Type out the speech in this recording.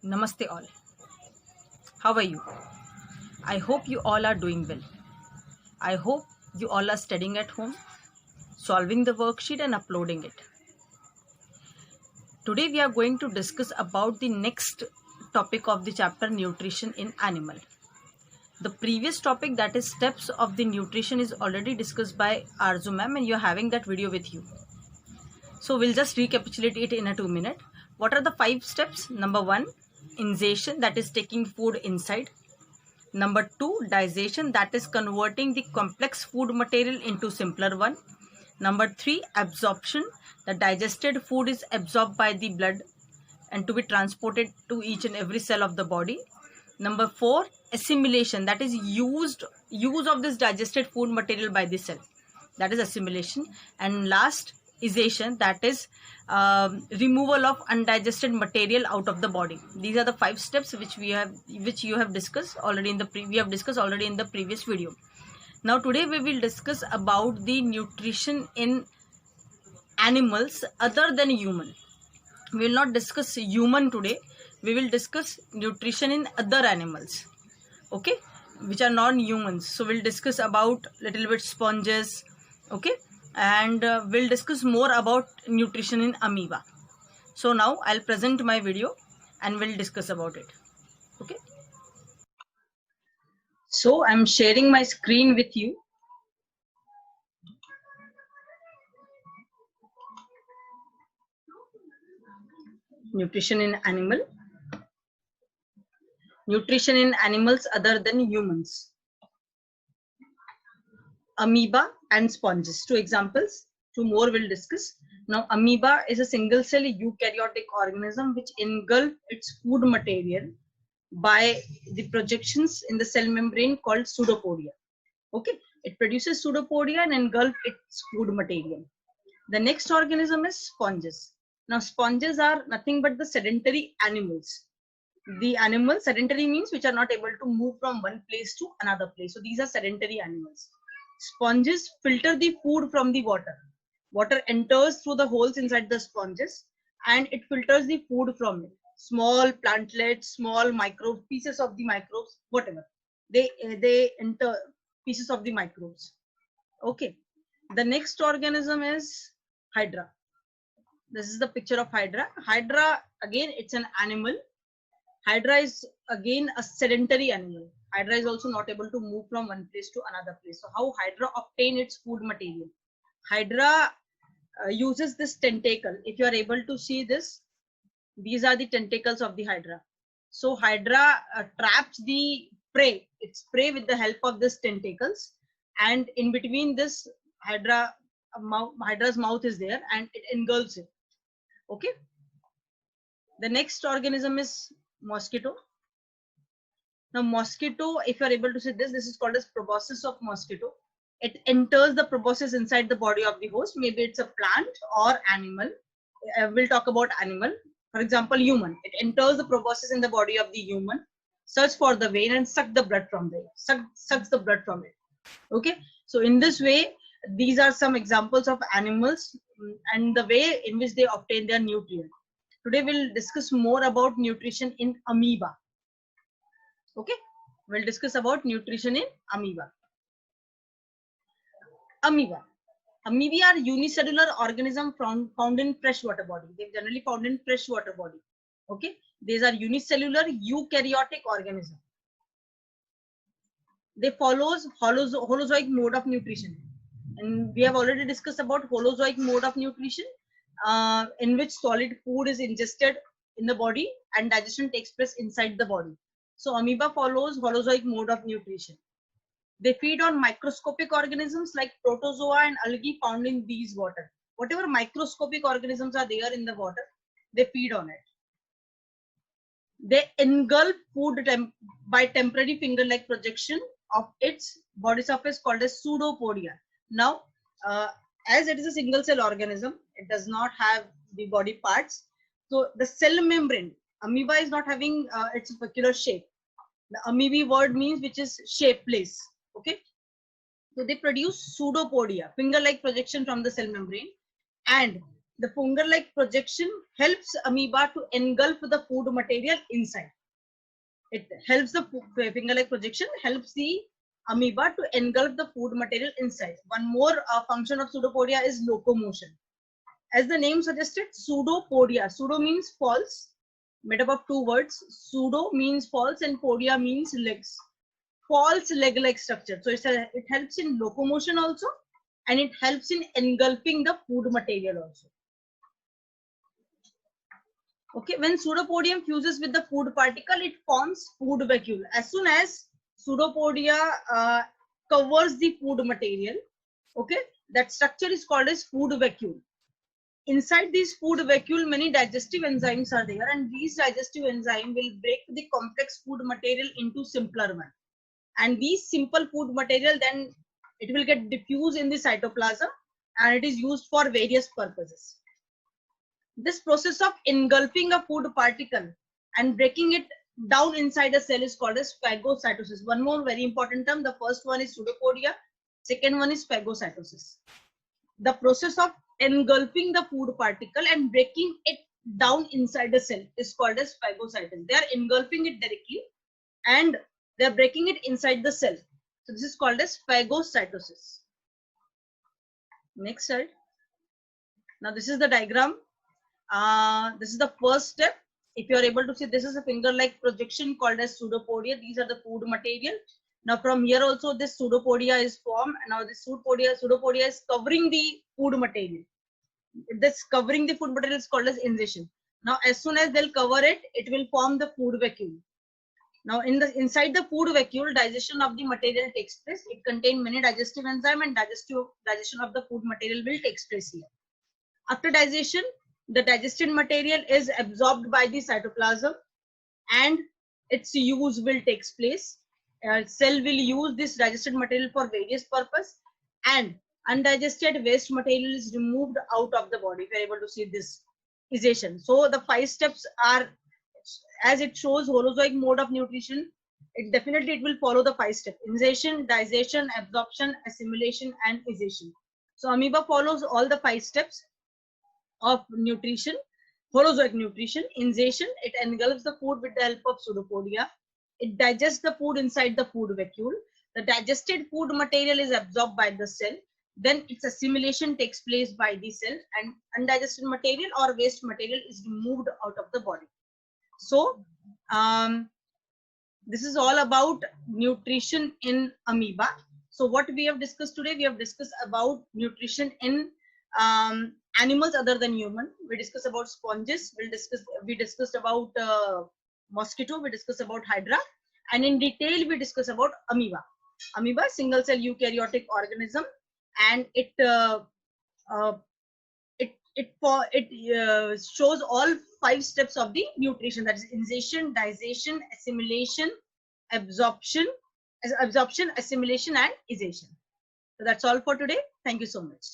Namaste all. How are you? I hope you all are doing well. I hope you all are studying at home, solving the worksheet and uploading it. Today we are going to discuss about the next topic of the chapter nutrition in animal. The previous topic, that is steps of the nutrition, is already discussed by Arzu ma'am and you are having that video with you. So we'll just recapitulate it in a 2 minute. What are the 5 steps? Number 1, ingestion, that is taking food inside. Number 2, digestion, that is converting the complex food material into simpler one. Number 3, absorption, the digested food is absorbed by the blood and to be transported to each and every cell of the body. Number 4, assimilation, that is use of this digested food material by the cell, that is assimilation. And last, excretion, that is removal of undigested material out of the body. These are the 5 steps which you have discussed already in the previous video. Now today we will discuss about the nutrition in animals other than human. We will not discuss human today. We will discuss nutrition in other animals, okay, which are non-humans. So we'll discuss about little bit sponges, okay, and we'll discuss more about nutrition in amoeba. So now I'll present my video and we'll discuss about it, okay. So I'm sharing my screen with you. Nutrition in animal. Nutrition in animals other than humans. Amoeba and sponges. 2 examples, 2 more we'll discuss. Now amoeba is a single cell eukaryotic organism which engulfs its food material by the projections in the cell membrane called pseudopodia. Okay, it produces pseudopodia and engulfs its food material. The next organism is sponges. Now sponges are nothing but the sedentary animals. The animals, sedentary means which are not able to move from one place to another place. So these are sedentary animals. Sponges filter the food from the water. Water enters through the holes inside the sponges and it filters the food from it. Small plantlets, small micro pieces of the microbes, whatever. They enter pieces of the microbes. Okay. The next organism is Hydra. This is the picture of Hydra. Hydra, again, it's an animal. Hydra is again a sedentary animal. Hydra is also not able to move from one place to another place. So how Hydra obtain its food material? Hydra uses this tentacle. If you are able to see this, these are the tentacles of the Hydra. So Hydra traps the prey, its prey, with the help of this tentacles, and in between this Hydra's mouth is there and it engulfs it. Okay. The next organism is mosquito. Now mosquito, if you are able to see this is called as proboscis of mosquito. It enters the proboscis inside the body of the host. Maybe it's a plant or animal. We'll talk about animal. For example, human. It enters the proboscis in the body of the human, search for the vein and suck the blood from there. Sucks the blood from it. Okay. So in this way, these are some examples of animals and the way in which they obtain their nutrients. Today we'll discuss more about nutrition in amoeba. Okay, we'll discuss about nutrition in amoeba. Amoeba. Amoeba are unicellular organism found in freshwater body. They're generally found in freshwater body. Okay, these are unicellular eukaryotic organism. They follows holozoic mode of nutrition, and we have already discussed about holozoic mode of nutrition, in which solid food is ingested in the body and digestion takes place inside the body. So amoeba follows holozoic mode of nutrition. They feed on microscopic organisms like protozoa and algae found in these water. Whatever microscopic organisms are there in the water, they feed on it. They engulf food by temporary finger-like projection of its body surface called as pseudopodia. Now, as it is a single cell organism, it does not have the body parts. So the cell membrane, amoeba is not having its peculiar shape. The amoeba word means which is shapeless. Okay. So they produce pseudopodia, finger-like projection from the cell membrane, and the finger-like projection helps amoeba to engulf the food material inside. It helps the finger-like projection helps the amoeba to engulf the food material inside. One more function of pseudopodia is locomotion. As the name suggested, pseudopodia. Pseudo means false, made up of two words. Pseudo means false and podia means legs. False leg-like structure. So it helps in locomotion also, and it helps in engulfing the food material also. Okay, when pseudopodium fuses with the food particle, it forms food vacuole. As soon as pseudopodia covers the food material, okay, that structure is called as food vacuole. Inside this food vacuole, many digestive enzymes are there, and these digestive enzymes will break the complex food material into simpler one. And these simple food material, then it will get diffused in the cytoplasm, and it is used for various purposes. This process of engulfing a food particle and breaking it down inside a cell is called as phagocytosis. One more very important term. The first one is pseudopodia. Second one is phagocytosis. The process of engulfing the food particle and breaking it down inside the cell is called as phagocytosis. They are engulfing it directly and they are breaking it inside the cell. So this is called as phagocytosis. Next slide. Now this is the diagram. This is the first step. If you are able to see, this is a finger-like projection called as pseudopodia. These are the food material. Now from here also this pseudopodia is formed. Now this pseudopodia is covering the food material. This covering the food material is called as ingestion. Now as soon as they'll cover it, it will form the food vacuole. Now inside the food vacuole, digestion of the material takes place. It contains many digestive enzymes, and digestion of the food material will take place here. After digestion, the digested material is absorbed by the cytoplasm and its use will take place. Cell will use this digested material for various purposes, and undigested waste material is removed out of the body. If you are able to see this ingestion. So the 5 steps are, as it shows holozoic mode of nutrition, it will follow the 5 steps: ingestion, digestion, absorption, assimilation, and ingestion. So amoeba follows all the 5 steps of nutrition. Holozoic nutrition: ingestion, it engulfs the food with the help of pseudopodia. It digests the food inside the food vacuole. The digested food material is absorbed by the cell. Then its assimilation takes place by the cell, and undigested material or waste material is removed out of the body. So this is all about nutrition in amoeba. So what we have discussed today, we have discussed about nutrition in animals other than human. We discussed about sponges. We discussed about mosquito. We discussed about hydra, and in detail we discussed about amoeba. Amoeba, single cell eukaryotic organism, and it shows all 5 steps of the nutrition, that is ingestion, digestion, assimilation, absorption, assimilation, and ingestion. So that's all for today. Thank you so much.